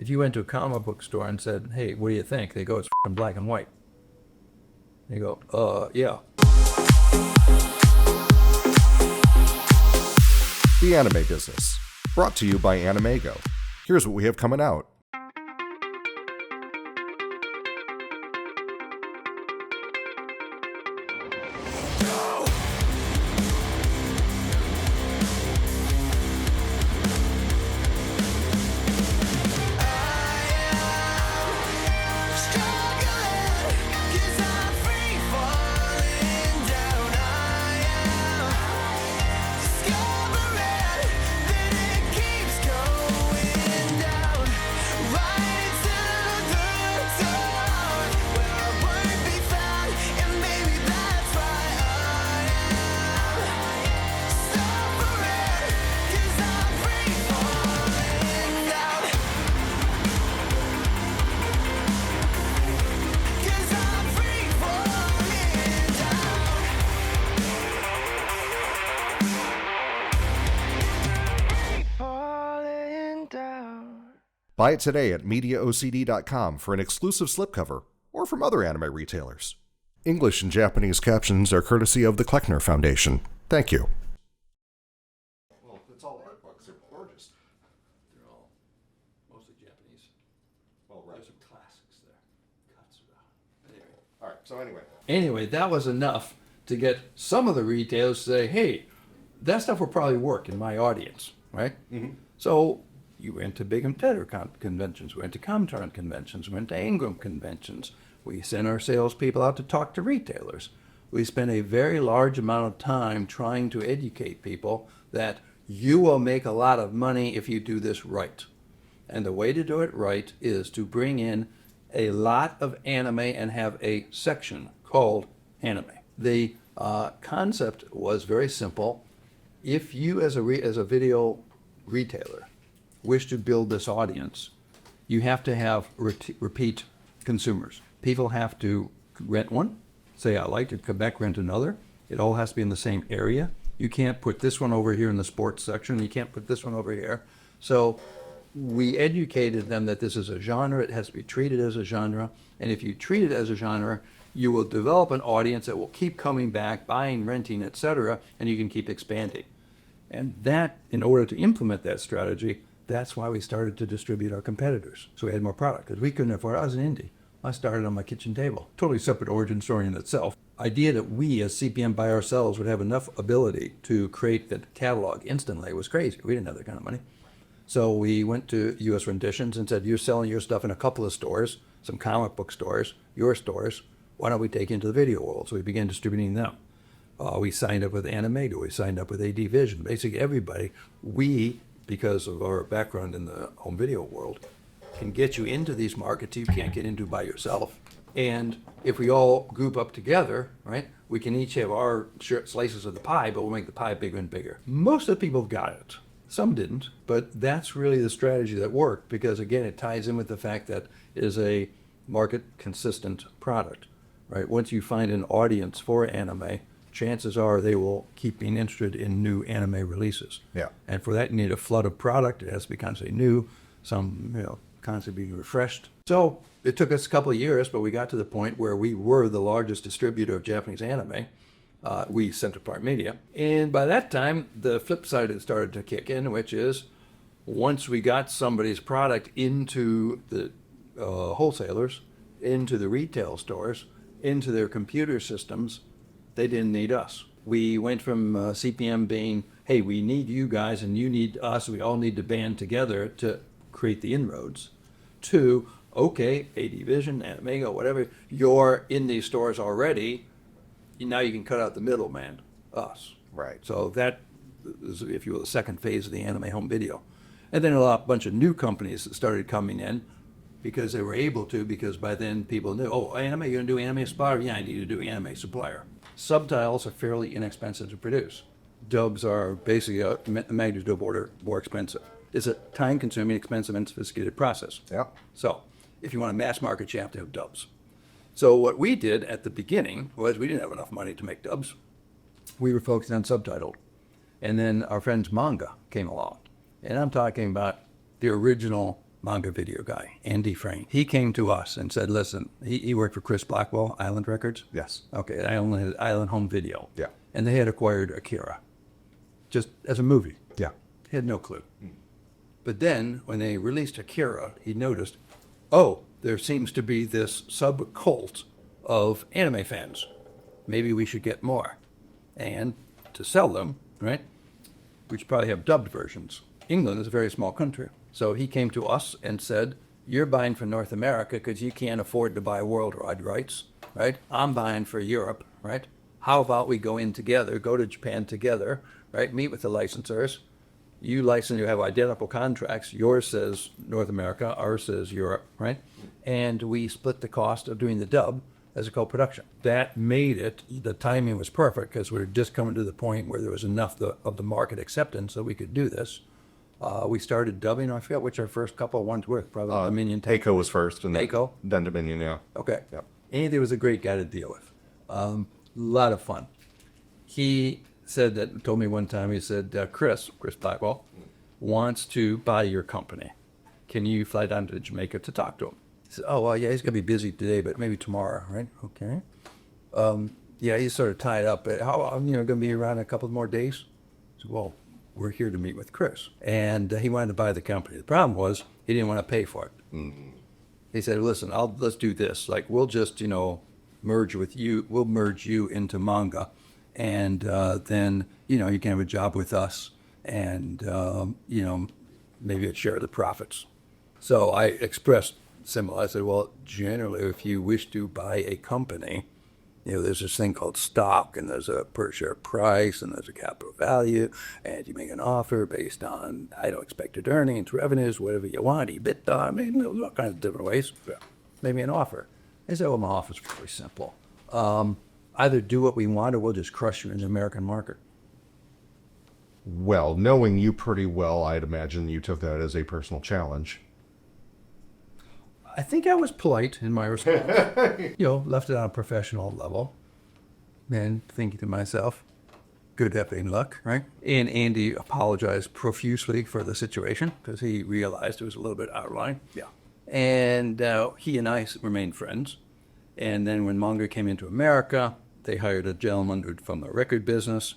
If you went to a comic book store and said, hey, what do you think? They go, it's f***ing black and white. They go, yeah. The Anime Business, brought to you by Animego. Here's what we have coming out. Buy it today at MediaOCD.com for an exclusive slipcover, or from other anime retailers. English and Japanese captions are courtesy of the Kleckner Foundation. Thank you. Well, it's all art books. They're gorgeous. They're all mostly Japanese. Well, right. There's some classics there. Katsura. Anyway. All right, so anyway. Anyway, that was enough to get some of the retailers to say, hey, that stuff will probably work in my audience, right? Mm-hmm. So you went to big competitor conventions, we went to Comtron conventions, we went to Ingram conventions. We sent our salespeople out to talk to retailers. We spent a very large amount of time trying to educate people that you will make a lot of money if you do this right. And the way to do it right is to bring in a lot of anime and have a section called anime. The concept was very simple. If you as a video retailer wish to build this audience, you have to have repeat consumers. People have to rent one, say I liked it, come back, rent another. It all has to be in the same area. You can't put this one over here in the sports section. You can't put this one over here. So we educated them that this is a genre. It has to be treated as a genre. And if you treat it as a genre, you will develop an audience that will keep coming back, buying, renting, etc., and you can keep expanding. And that, in order to implement that strategy, that's why we started to distribute our competitors. So we had more product, because we couldn't afford it. I was an indie. I started on my kitchen table. Totally separate origin story in itself. Idea that we as CPM by ourselves would have enough ability to create the catalog instantly was crazy. We didn't have that kind of money. So we went to US Renditions and said, you're selling your stuff in a couple of stores, some comic book stores, your stores. Why don't we take you into the video world? So we began distributing them. We signed up with Animego. We signed up with AD Vision. Basically everybody, we, because of our background in the home video world, can get you into these markets you can't get into by yourself. And if we all group up together, right, we can each have our slices of the pie, but we'll make the pie bigger and bigger. Most of the people got it. Some didn't, but that's really the strategy that worked, because again, it ties in with the fact that it is a market consistent product, right? Once you find an audience for anime, chances are they will keep being interested in new anime releases. Yeah. And for that, you need a flood of product. It has to be constantly new, some, constantly being refreshed. So it took us a couple of years, but we got to the point where we were the largest distributor of Japanese anime. We, Central Park Media. And by that time, the flip side had started to kick in, which is once we got somebody's product into the wholesalers, into the retail stores, into their computer systems, they didn't need us. We went from CPM being, hey, we need you guys and you need us, we all need to band together to create the inroads, to, okay, AD Vision, Animego, whatever, you're in these stores already, now you can cut out the middleman, us. Right. So that is, if you will, the second phase of the anime home video. And then a bunch of new companies that started coming in because they were able to, because by then people knew, oh, anime, you're gonna do anime supplier? Yeah, I need to do anime supplier. Subtitles are fairly inexpensive to produce. Dubs are basically a magnitude of order more expensive. It's a time-consuming, expensive, and sophisticated process. Yeah. So if you want to mass market, you have to have dubs. So what we did at the beginning was we didn't have enough money to make dubs. We were focused on subtitled. And then our friends Manga came along. And I'm talking about the original manga video guy, Andy Frayne. He came to us and said, listen, he worked for Chris Blackwell, Island Records. Yes. Okay, I only had Island Home Video. Yeah. And they had acquired Akira, just as a movie. Yeah. He had no clue. But then, when they released Akira, he noticed, oh, there seems to be this sub-cult of anime fans. Maybe we should get more. And to sell them, right, we should probably have dubbed versions. England is a very small country. So he came to us and said, you're buying for North America because you can't afford to buy worldwide rights, right? I'm buying for Europe, right? How about we go in together, go to Japan together, right? Meet with the licensors. You license, you have identical contracts. Yours says North America, ours says Europe, right? And we split the cost of doing the dub as a co-production. That made it, the timing was perfect because we were just coming to the point where there was enough of the market acceptance that we could do this. We started dubbing, I forget which our first couple of ones were, probably Dominion. Eiko was first, and Eiko? then Dominion, yeah. Okay. Yep. Andy was a great guy to deal with. A lot of fun. He said that, told me one time, he said, Chris Blackwell, wants to buy your company. Can you fly down to Jamaica to talk to him? He said, oh, well, yeah, he's going to be busy today, but maybe tomorrow, right? Okay. Yeah, he's sort of tied up. But how, going to be around a couple more days? I said, well, we're here to meet with Chris. And he wanted to buy the company. The problem was he didn't want to pay for it. Mm-hmm. He said, listen, let's do this. Like, we'll just, merge with you. We'll merge you into manga. And then, you can have a job with us and, maybe I'd share the profits. So I expressed similar. I said, well, generally, if you wish to buy a company, there's this thing called stock, and there's a per share price, and there's a capital value, and you make an offer based on, expected earnings, revenues, whatever you want, EBITDA, I mean, there's all kinds of different ways. Maybe an offer. I said, well, my offer is pretty simple. Either do what we want, or we'll just crush you in the American market. Well, knowing you pretty well, I'd imagine you took that as a personal challenge. I think I was polite in my response. Left it on a professional level. And thinking to myself, good effing luck, right? And Andy apologized profusely for the situation because he realized it was a little bit out of line. Yeah. And he and I remained friends. And then when manga came into America, they hired a gentleman from the record business.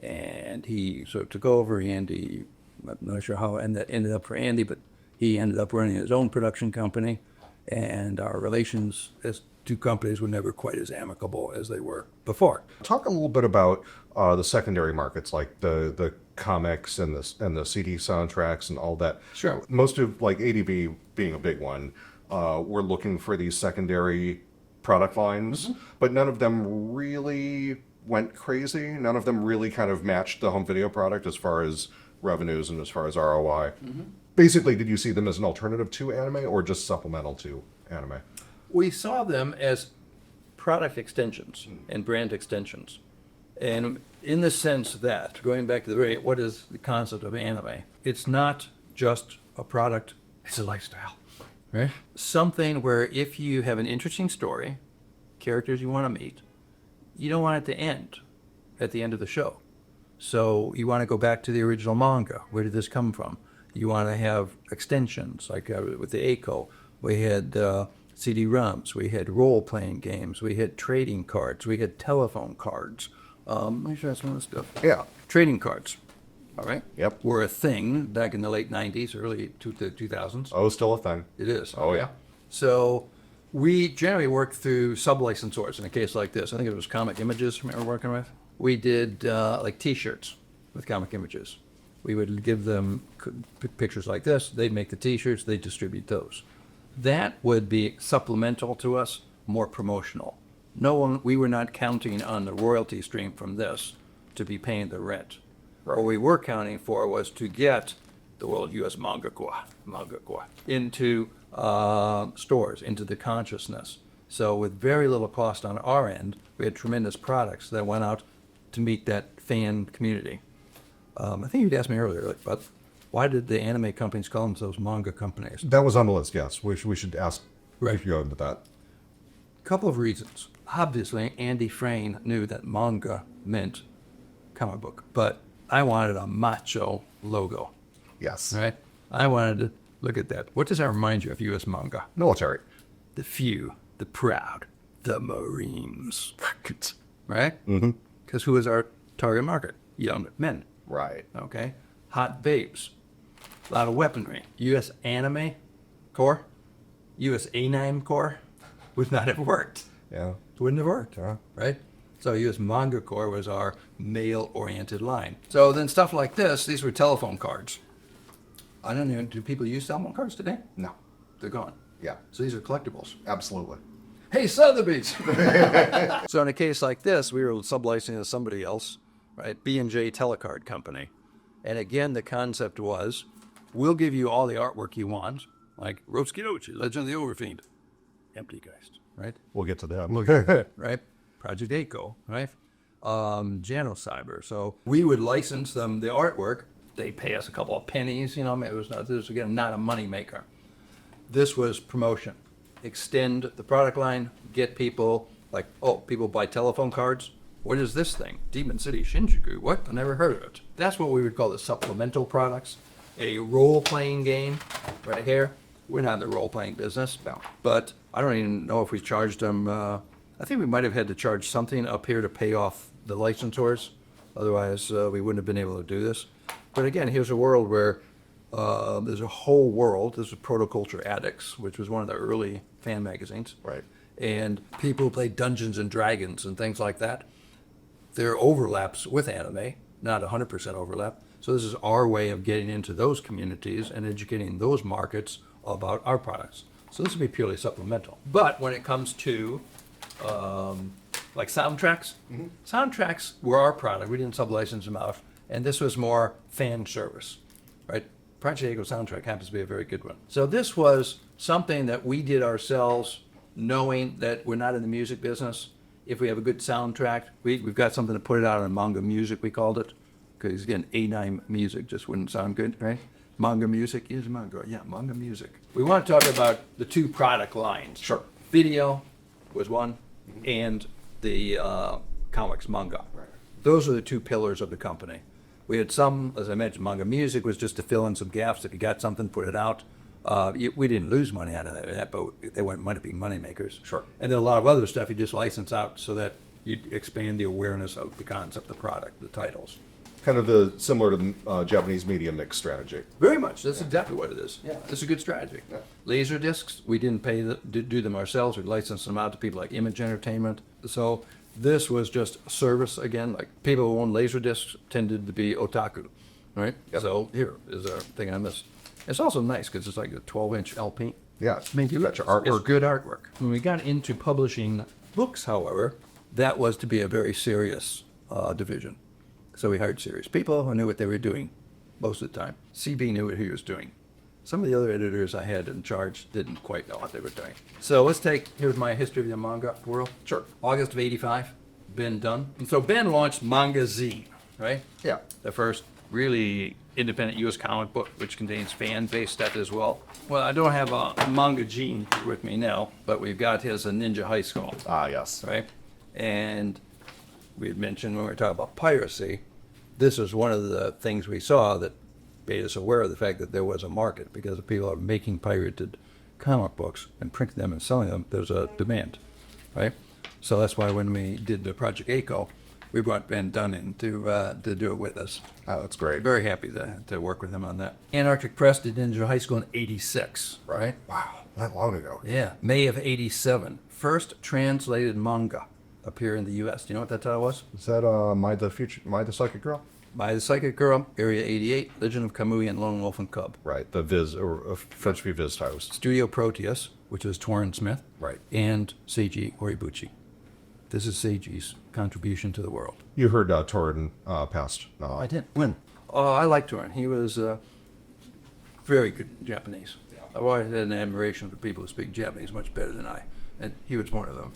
And he sort of took over. Andy, I'm not sure how it ended up for Andy, but he ended up running his own production company. And our relations as two companies were never quite as amicable as they were before. Talk a little bit about the secondary markets, like the comics and the CD soundtracks and all that. Sure. Most of, like ADB being a big one, we're looking for these secondary product lines, but none of them really went crazy. None of them really kind of matched the home video product as far as revenues and as far as ROI. Basically, did you see them as an alternative to anime or just supplemental to anime? We saw them as product extensions and brand extensions. And in the sense that, going back to what is the concept of anime? It's not just a product, it's a lifestyle, right? Something where if you have an interesting story, characters you want to meet, you don't want it to end at the end of the show. So you want to go back to the original manga. Where did this come from? You want to have extensions, like with the Eiko. We had CD-ROMs, we had role-playing games, we had trading cards, we had telephone cards. Make sure that's one of the stuff. Yeah. Trading cards, all right? Yep. Were a thing back in the late 90s, early 2000s. Oh, still a thing. It is. Oh, yeah. So we generally worked through sub-licensors in a case like this. I think it was Comic Images we were working with. We did like T-shirts with Comic Images. We would give them pictures like this. They'd make the T-shirts. They'd distribute those. That would be supplemental to us, more promotional. We were not counting on the royalty stream from this to be paying the rent. What we were counting for was to get the World U.S. Mangakwa into stores, into the consciousness. So with very little cost on our end, we had tremendous products that went out to meet that fan community. I think you'd asked me earlier, but why did the anime companies call themselves manga companies? That was on the list, yes. We should ask Right. if you go into that. Couple of reasons. Obviously, Andy Frayne knew that manga meant comic book, but I wanted a macho logo, Yes. right? I wanted Look at that. What does that remind you of U.S. manga? Military. The few, the proud, the Marines. Right? Mm-hmm. Because who is our target market? Young men. Right. Okay? Hot babes. A lot of weaponry. U.S. Anime Corps, U.S. A9 Corps would not have worked. Yeah. It wouldn't have worked. Right? So U.S. Manga Corps was our male-oriented line. So then stuff like this, these were telephone cards. I don't know, do people use telephone cards today? No. They're gone. Yeah. So these are collectibles. Absolutely. Hey, Sotheby's! So in a case like this, we were sublicensing to somebody else, right? B&J Telecard Company. And again, the concept was, we'll give you all the artwork you want, like Roskidochi, Legend of the Overfiend, Empty Geist, right? We'll get to that. Right? Project ACO, right? Janocyber. So we would license them the artwork. They pay us a couple of pennies, you know. It was not, this was again not a money maker. This was promotion. Extend the product line, get people like, oh, people buy telephone cards. What is this thing? Demon City Shinjuku. What? I never heard of it. That's what we would call the supplemental products. A role-playing game right here. We're not in the role-playing business, no. But I don't even know if we charged them. I think we might have had to charge something up here to pay off the licensors. Otherwise, we wouldn't have been able to do this. But again, here's a world where there's a whole world. This is Protoculture Addicts, which was one of the early fan magazines. Right. And people who play Dungeons and Dragons and things like that. There are overlaps with anime, not 100% overlap. So this is our way of getting into those communities and educating those markets about our products. So this would be purely supplemental. But when it comes to like soundtracks, soundtracks were our product. We didn't sublicense them out. And this was more fan service, right? Project Echo soundtrack happens to be a very good one. So this was something that we did ourselves, knowing that we're not in the music business. If we have a good soundtrack, we've got something to put it out on manga music, we called it. Because again, A9 music just wouldn't sound good, right? Manga music is manga. Yeah, manga music. We want to talk about the two product lines. Sure. Video was one, and the comics, manga. Right. Those are the two pillars of the company. We had some, as I mentioned, manga music was just to fill in some gaps. If you got something, put it out. We didn't lose money out of that, but they weren't being money makers. Sure. And then a lot of other stuff you just license out so that you expand the awareness of the concept, the product, the titles. Kind of similar to the Japanese media mix strategy. Very much. That's exactly what it is. Yeah, it's a good strategy. Yeah. Laser discs, we didn't pay do them ourselves. We licensed them out to people like Image Entertainment. So this was just service again. Like people who own laser discs tended to be otaku, right? Yep. So here is a thing on this. It's also nice because it's like a 12-inch LP. Yeah. I mean, you got your It's artwork. good artwork. When we got into publishing books, however, that was to be a very serious division. So we hired serious people who knew what they were doing most of the time. CB knew what he was doing. Some of the other editors I had in charge didn't quite know what they were doing. So let's here's my history of the manga world. Sure. August of '85, Ben done. And so Ben launched Mangazine, right? Yeah. The first really independent U.S. comic book, which contains fan-based stuff as well. Well, I don't have a Manga Gene with me now, but we've got his Ninja High School, Ah, yes. right? And we had mentioned when we were talking about piracy, this is one of the things we saw that made us aware of the fact that there was a market, because if people are making pirated comic books and printing them and selling them, there's a demand, right? So that's why when we did the Project ACO, we brought Ben Dunn in to do it with us. Oh, that's great. Very happy to work with him on that. Anarchic Press did Ninja High School in '86, right? Wow, that long ago. Yeah, May of '87. First translated manga appear in the U.S. Do you know what that title was? Is that My the Psychic Girl? By the Psychic Girl, Area 88, Legend of Kamui, and Lone Wolf and Cub. Right, the Viz, or French v. Viz titles. Studio Proteus, which was Torrin Smith. Right. And Seiji Horibuchi. This is Seiji's contribution to the world. You heard Torrin passed. I did. When? Oh, I liked Torrin. He was very good Japanese. I've always had an admiration for people who speak Japanese much better than I, and he was one of them.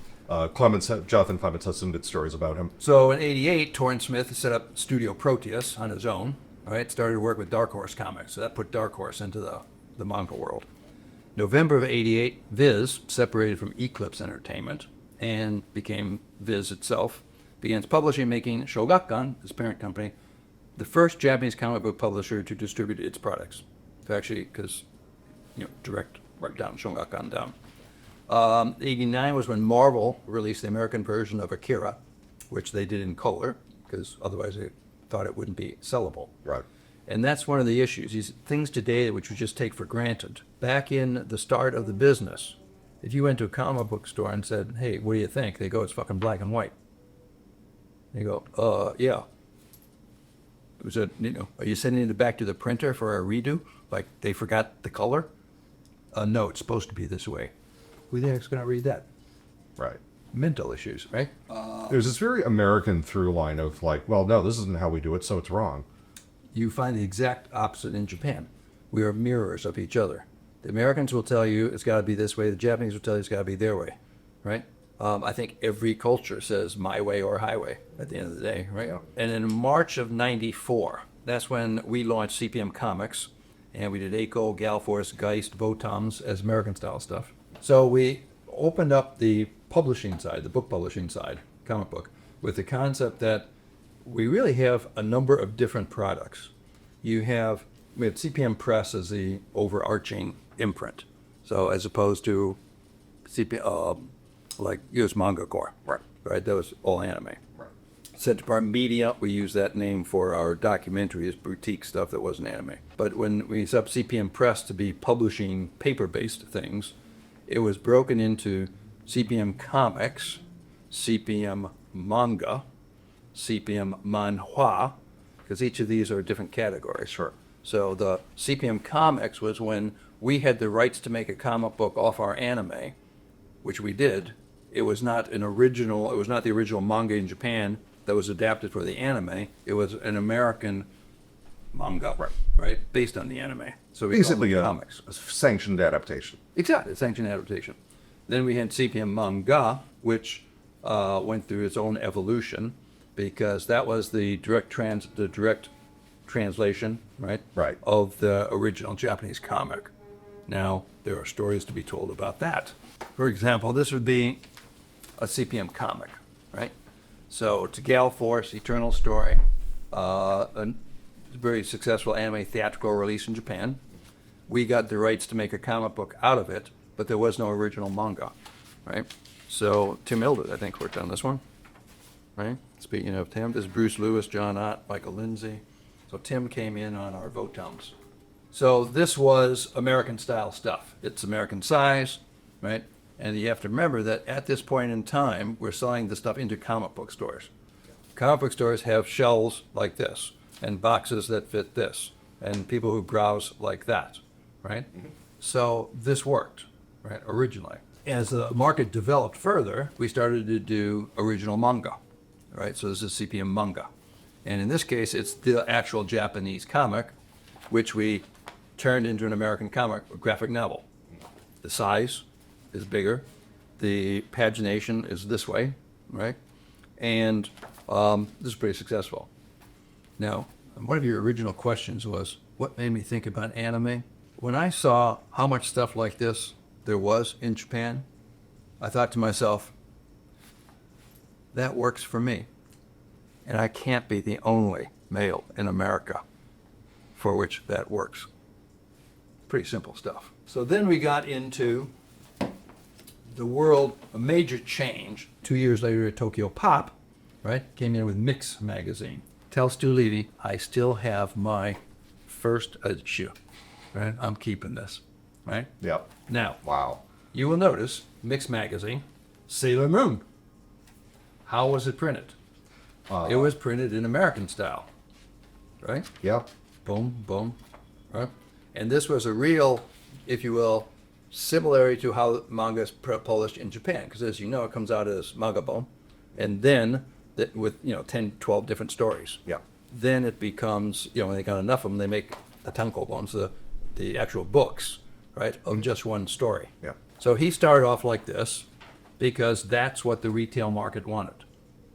Jonathan Clements has some good stories about him. So in '88, Torrin Smith set up Studio Proteus on his own. All right, started to work with Dark Horse Comics, so that put Dark Horse into the manga world. November of '88, Viz separated from Eclipse Entertainment and became Viz itself. Begins publishing, making Shogakukan, his parent company, the first Japanese comic book publisher to distribute its products. Actually, because direct right down, Shogakukan down. 89 was when Marvel released the American version of Akira, which they did in color, because otherwise they thought it wouldn't be sellable. Right. And that's one of the issues. These things today which we just take for granted. Back in the start of the business, if you went to a comic book store and said, hey, what do you think? They go, it's fucking black and white. They go, yeah. Was it, are you sending it back to the printer for a redo? Like they forgot the color? No, it's supposed to be this way. Who the heck's going to read that? Right. Mental issues, right? There's this very American through line of like, well, no, this isn't how we do it, so it's wrong. You find the exact opposite in Japan. We are mirrors of each other. The Americans will tell you it's got to be this way. The Japanese will tell you it's got to be their way, right? I think every culture says my way or highway at the end of the day, right? Yeah. And in March of '94, that's when we launched CPM Comics, and we did Eiko, Galforce, Geist, Votoms as American-style stuff. So we opened up the publishing side, the book publishing side, comic book, with the concept that we really have a number of different products. We have CPM Press as the overarching imprint. So as opposed to CPM, like US Manga Corps, right? That was all anime. Right. Central Park Media, we use that name for our documentaries, boutique stuff that wasn't anime. But when we set up CPM Press to be publishing paper-based things, it was broken into CPM Comics, CPM Manga, CPM Manhwa, because each of these are different categories. Sure. So the CPM Comics was when we had the rights to make a comic book off our anime, which we did. It was not the original manga in Japan that was adapted for the anime. It was an American manga, right, based on the anime. So we Basically, called it comics. a sanctioned adaptation. Exactly, sanctioned adaptation. Then we had CPM Manga, which went through its own evolution because that was the direct translation, right? Right. Of the original Japanese comic. Now, there are stories to be told about that. For example, this would be a CPM comic, right? So, to Galforce, Eternal Story, a very successful anime theatrical release in Japan. We got the rights to make a comic book out of it, but there was no original manga, right? So, Tim Mildred, I think, worked on this one, right? Speaking of Tim, this is Bruce Lewis, John Ott, Michael Lindsay. So Tim came in on our Votoms. So this was American-style stuff. It's American size, right? And you have to remember that at this point in time, we're selling the stuff into comic book stores. Comic book stores have shelves like this and boxes that fit this and people who browse like that, right? Mm-hmm. So this worked, right, originally. As the market developed further, we started to do original manga, right? So this is CPM Manga. And in this case, it's the actual Japanese comic, which we turned into an American comic, a graphic novel. The size is bigger. The pagination is this way, right? And this is pretty successful. Now, one of your original questions was, what made me think about anime? When I saw how much stuff like this there was in Japan, I thought to myself, that works for me. And I can't be the only male in America for which that works. Pretty simple stuff. So then we got into the world, a major change. 2 years later at Tokyo Pop, right, came in with Mix magazine. Tell Stu Levy, I still have my first issue, right? I'm keeping this, right? Yep. Now, Wow. you will notice Mix magazine, Sailor Moon. How was it printed? It was printed in American style, right? Yep. Boom, boom, right? And this was a real, if you will, similarity to how manga is published in Japan, because as you know, it comes out as mangabon, and then with 10, 12 different stories. Yep. Then it becomes, when they got enough of them, they make the tankobons, the actual books, right, of just one story. Yep. So he started off like this because that's what the retail market wanted.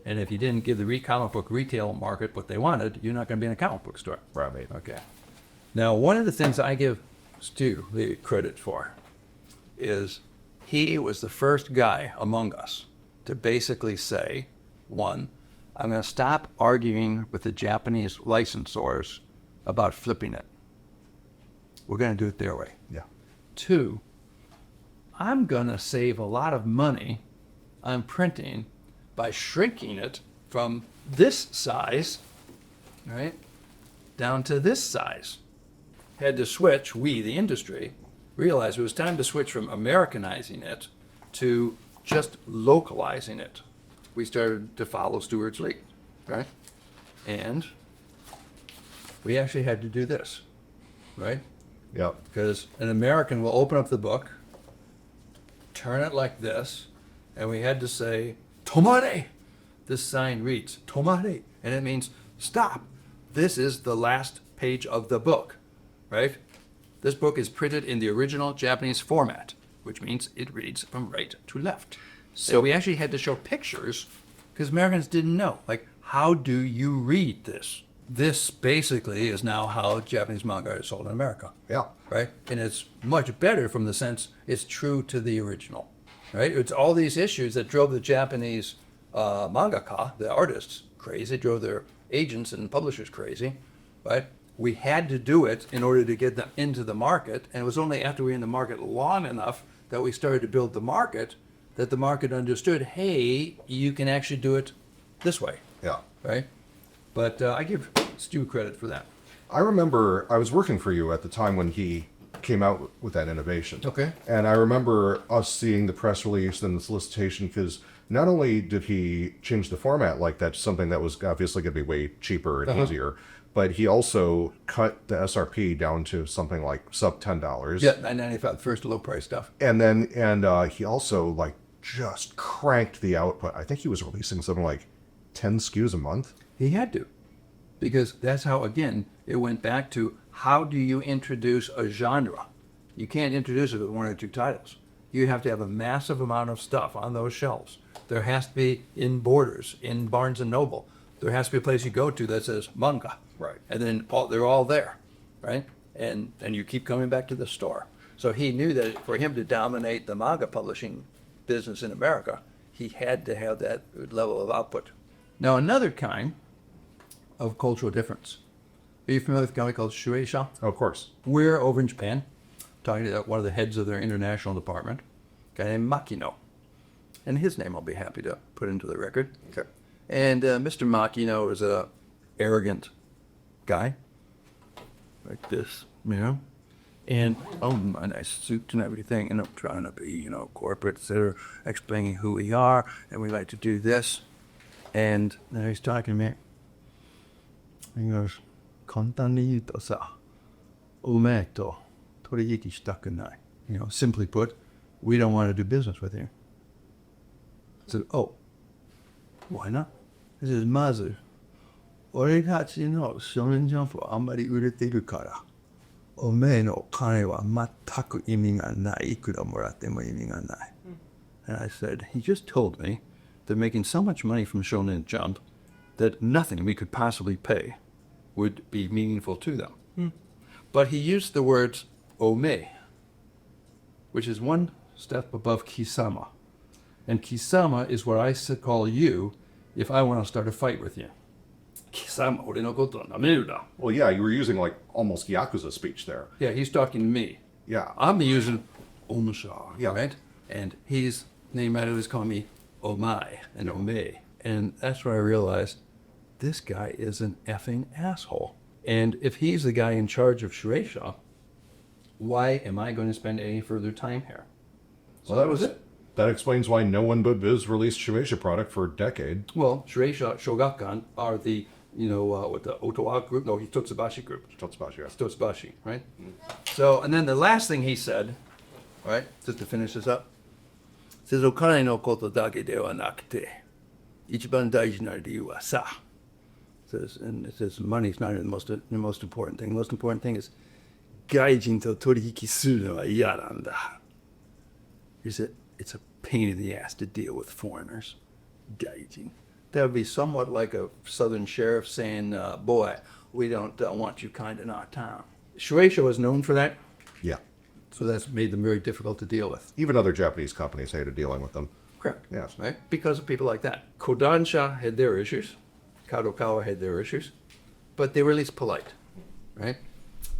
And if you didn't give the comic book retail market what they wanted, you're not going to be in a comic book store. Right. Okay. Now, one of the things I give Stu the credit for is he was the first guy among us to basically say, one, I'm going to stop arguing with the Japanese licensors about flipping it. We're going to do it their way. Yeah. Two, I'm going to save a lot of money on printing by shrinking it from this size, right, down to this size. Had to switch, we, the industry, realized it was time to switch from Americanizing it to just localizing it. We started to follow Stuart's lead, right? And we actually had to do this, right? Yep. Because an American will open up the book, turn it like this, and we had to say, Tomare! This sign reads, Tomare, and it means stop. This is the last page of the book, right? This book is printed in the original Japanese format, which means it reads from right to left. So we actually had to show pictures because Americans didn't know, like, how do you read this? This basically is now how Japanese manga is sold in America. Yeah. Right? And it's much better from the sense it's true to the original, right? It's all these issues that drove the Japanese mangaka, the artists, crazy, drove their agents and publishers crazy, right? We had to do it in order to get them into the market, and it was only after we were in the market long enough that we started to build the market that the market understood, hey, you can actually do it this way, Yeah. right? But I give Stu credit for that. I remember I was working for you at the time when he came out with that innovation. Okay. And I remember us seeing the press release and the solicitation because not only did he change the format like that to something that was obviously going to be way cheaper and easier, but he also cut the SRP down to something like sub $10. Yeah, $9.95, first low price stuff. And then he also like just cranked the output. I think he was releasing something like 10 SKUs a month. He had to, because that's how, again, it went back to how do you introduce a genre? You can't introduce it with one or two titles. You have to have a massive amount of stuff on those shelves. There has to be in Borders, in Barnes and Noble. There has to be a place you go to that says manga. Right. And then they're all there, right? And you keep coming back to the store. So he knew that for him to dominate the manga publishing business in America, he had to have that level of output. Now, another kind of cultural difference. Are you familiar with a company called Shueisha? Oh, of course. We're over in Japan, talking to one of the heads of their international department, a guy named Makino. And his name I'll be happy to put into the record. Okay. And Mr. Makino is a arrogant guy, like this, you know? And, oh, my nice suit and everything, and I'm trying to be, corporate, etc., explaining who we are, and we like to do this. And then he's talking to me. He goes, 簡単に言うとさ、おめえと取引したくない。Simply put, we don't want to do business with you. I said, oh, why not? He says, まず、俺たちの少年ジャンプはあんまり売れているから、おめえのお金は全く意味がない。いくらもらっても意味がない。And I said, he just told me they're making so much money from Shonen Jump that nothing we could possibly pay would be meaningful to them. But he used the words ome, which is one step above kisama. And kisama is what I call you if I want to start a fight with you. Kisama, ore no koto wa nameru da. Well, yeah, you were using like almost Yakuza speech there. Yeah, he's talking to me. Yeah. I'm using omusha, Yeah. right? And he's calling me omai and ome. And that's where I realized this guy is an effing asshole. And if he's the guy in charge of Shueisha, why am I going to spend any further time here? So that was it. That explains why no one but Viz released Shueisha product for a decade. Well, Shueisha, Shogakukan are the, with the Otowa group, no, Hitotsubashi group. Totsubashi, yes. Hitotsubashi, right? So, and then the last thing he said, right, just to finish this up, says, お金のことだけではなくて、一番大事な理由はさ、says, and it says money's not the most important thing. The most important thing is 外人と取引するのは嫌なんだ. He said, it's a pain in the ass to deal with foreigners. 外人. That would be somewhat like a southern sheriff saying, boy, we don't want you kind in our town. Shueisha was known for that, Yeah. so that's made them very difficult to deal with. Even other Japanese companies hated dealing with them. Correct. Yes. Right? Because of people like that. Kodansha had their issues. Kadokawa had their issues. But they were at least polite. Right?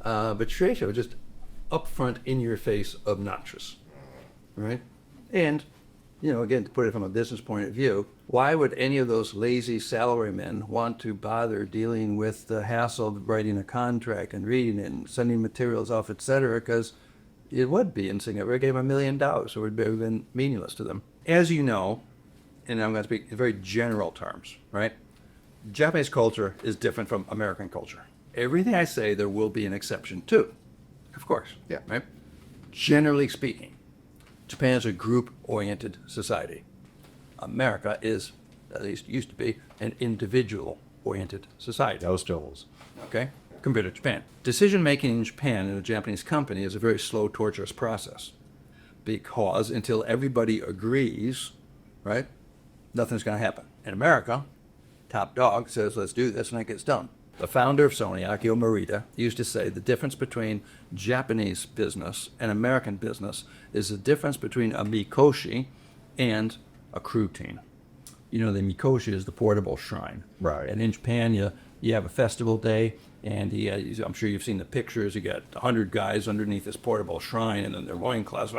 But Shueisha was just upfront, in-your-face, obnoxious, right? And, again, to put it from a business point of view, why would any of those lazy salarymen want to bother dealing with the hassle of writing a contract and reading it and sending materials off, et cetera? Because it would be insignificant. We gave them $1 million, so it would have been meaningless to them. As you know, and I'm going to speak in very general terms, right? Japanese culture is different from American culture. Everything I say, there will be an exception to, of course. Yeah. Right? Generally speaking, Japan is a group-oriented society. America is, at least used to be, an individual-oriented society. Those devils. Okay? Compared to Japan. Decision-making in Japan in a Japanese company is a very slow, torturous process. Because until everybody agrees, right, nothing's going to happen. In America, top dog says, let's do this, and it gets done. The founder of Sony, Akio Morita, used to say the difference between Japanese business and American business is the difference between a mikoshi and a routine. The mikoshi is the portable shrine. Right. And in Japan, you have a festival day, and I'm sure you've seen the pictures. You got 100 guys underneath this portable shrine, and then their loincloths.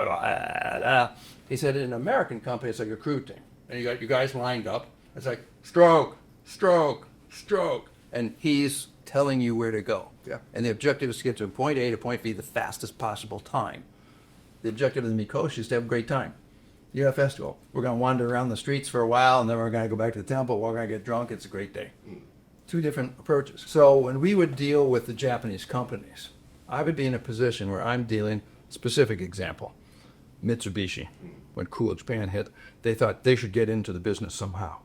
He said in an American company, it's like a routine. And you got your guys lined up. It's like stroke, stroke, stroke. And he's telling you where to go. Yeah. And the objective is to get to point A to point B the fastest possible time. The objective of the mikoshi is to have a great time. You have a festival. We're going to wander around the streets for a while, and then we're going to go back to the temple. We're going to get drunk. It's a great day. Two different approaches. So when we would deal with the Japanese companies, I would be in a position where I'm dealing, specific example, Mitsubishi. When Cool Japan hit, they thought they should get into the business somehow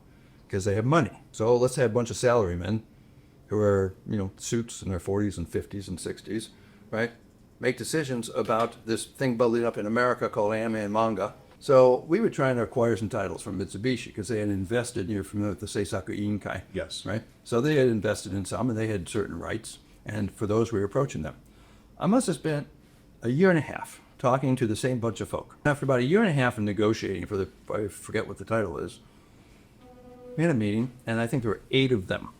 because they have money. So let's have a bunch of salarymen who are, suits in their 40s and 50s and 60s, right? Make decisions about this thing bubbling up in America called anime and manga. So we were trying to acquire some titles from Mitsubishi because they had invested, you're familiar with the Seisaku Iinkai. Yes. Right? So they had invested in some and they had certain rights. And for those, we were approaching them. I must have spent a year and a half talking to the same bunch of folk. After about a year and a half of negotiating for I forget what the title is, we had a meeting, and I think there were 8 of them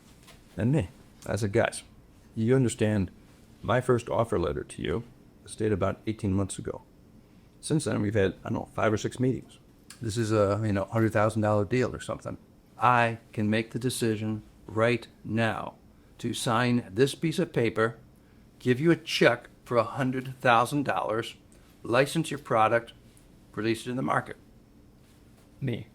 and me. I said, guys, you understand my first offer letter to you was dated about 18 months ago. Since then, we've had, 5 or 6 meetings. This is a, $100,000 deal or something. I can make the decision right now to sign this piece of paper, give you a check for $100,000, license your product, release it in the market. Me,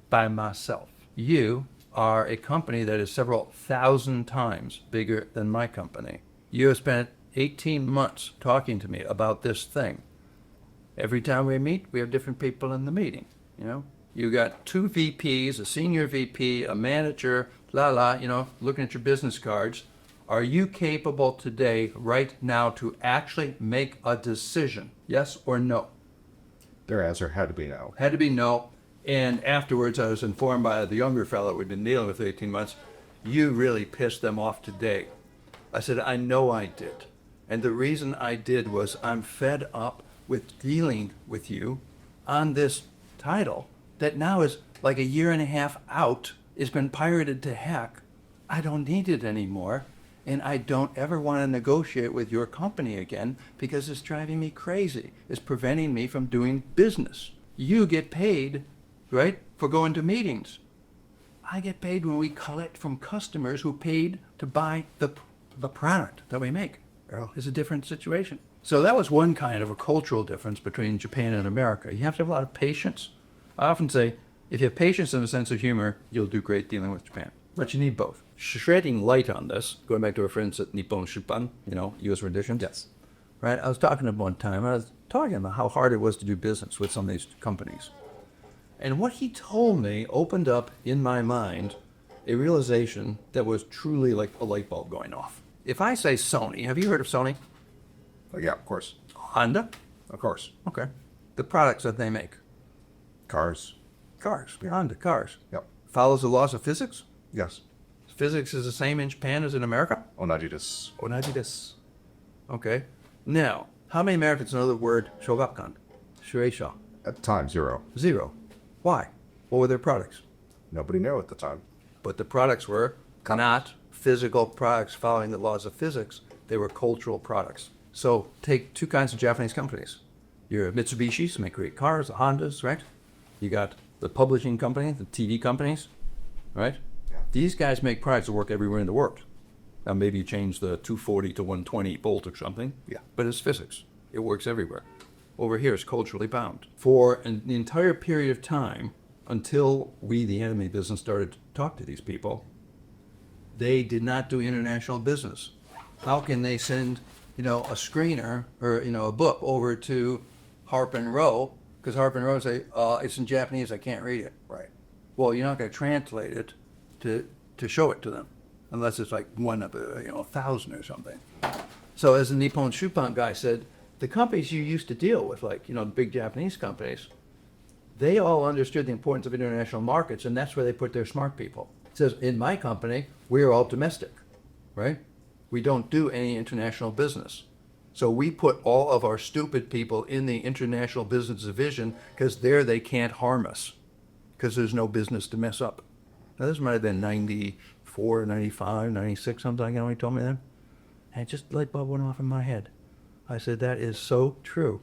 by myself. You are a company that is several thousand times bigger than my company. You have spent 18 months talking to me about this thing. Every time we meet, we have different people in the meeting, You got 2 VPs, a senior VP, a manager, looking at your business cards. Are you capable today, right now, to actually make a decision? Yes or no? Their answer had to be no. Had to be no. And afterwards, I was informed by the younger fellow we'd been dealing with 18 months, you really pissed them off today. I said, I know I did. And the reason I did was I'm fed up with dealing with you on this title that now is like a year and a half out. It's been pirated to heck. I don't need it anymore. And I don't ever want to negotiate with your company again because it's driving me crazy. It's preventing me from doing business. You get paid, right, for going to meetings. I get paid when we collect from customers who paid to buy the product that we make. It's a different situation. So that was one kind of a cultural difference between Japan and America. You have to have a lot of patience. I often say, if you have patience and a sense of humor, you'll do great dealing with Japan. But you need both. Shedding light on this, going back to our friends at Nippon Shippan, U.S. rendition. Yes. Right? I was talking to them one time. I was talking about how hard it was to do business with some of these companies. And what he told me opened up in my mind a realization that was truly like a light bulb going off. If I say Sony, have you heard of Sony? Oh, yeah, of course. Honda? Of course. Okay. The products that they make. Cars. Cars. Honda cars. Yep. Follows the laws of physics? Yes. Physics is the same in Japan as in America? Onaji desu. Onaji desu. Okay. Now, how many Americans know the word shogakukan? Shueisha. At the time, 0. 0. Why? What were their products? Nobody knew at the time. But the products were not physical products following the laws of physics. They were cultural products. So take two kinds of Japanese companies. Your Mitsubishis make great cars, the Hondas, right? You got the publishing company, the TV companies, right? Yeah. These guys make products that work everywhere in the world. Now maybe you change the 240 to 120 volt or something, Yeah. but it's physics. It works everywhere. Over here, it's culturally bound. For the entire period of time, until we, the anime business, started to talk to these people, they did not do international business. How can they send, a screener or, a book over to Harp and Row? Because Harp and Row say, it's in Japanese, I can't read it. Right. Well, you're not going to translate it to show it to them, unless it's like one of 1,000 or something. So as the Nippon Shupan guy said, the companies you used to deal with, like, the big Japanese companies, they all understood the importance of international markets, and that's where they put their smart people. It says, in my company, we're all domestic, right? We don't do any international business. So we put all of our stupid people in the international business division because there they can't harm us because there's no business to mess up. Now, this might have been 94, 95, 96, something like that when he told me that. And just light bulb went off in my head. I said, that is so true,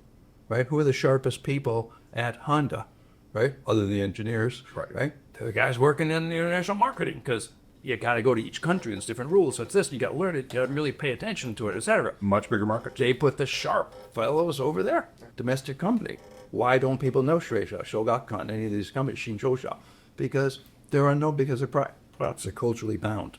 right? Who are the sharpest people at Honda, right? Other than the engineers, right? They're the guys working in the international marketing because you got to go to each country. There's different rules. So it's this. You got to learn it. You got to really pay attention to it, etc. Much bigger market. They put the sharp fellows over there. Domestic company. Why don't people know Shueisha, Shogakukan, any of these companies, Shinshosha? Because they're unknown because their products are culturally bound.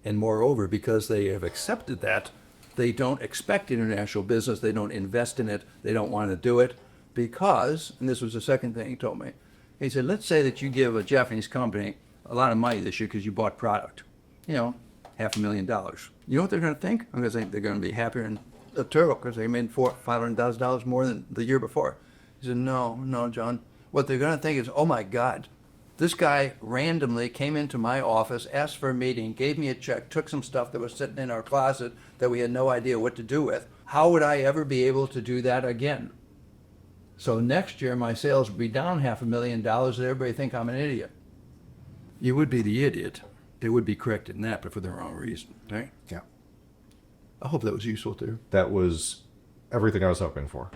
And moreover, because they have accepted that, they don't expect international business. They don't invest in it. They don't want to do it because, and this was the second thing he told me, he said, let's say that you give a Japanese company a lot of money this year because you bought product, $500,000. You know what they're going to think? I'm going to think they're going to be happier in the turtle because they made $500,000 more than the year before. He said, no, John. What they're going to think is, oh my God, this guy randomly came into my office, asked for a meeting, gave me a check, took some stuff that was sitting in our closet that we had no idea what to do with. How would I ever be able to do that again? So next year, my sales would be down $500,000 and everybody think I'm an idiot. You would be the idiot. They would be corrected in that, but for the wrong reason, right? Yeah. I hope that was useful to you. That was everything I was hoping for.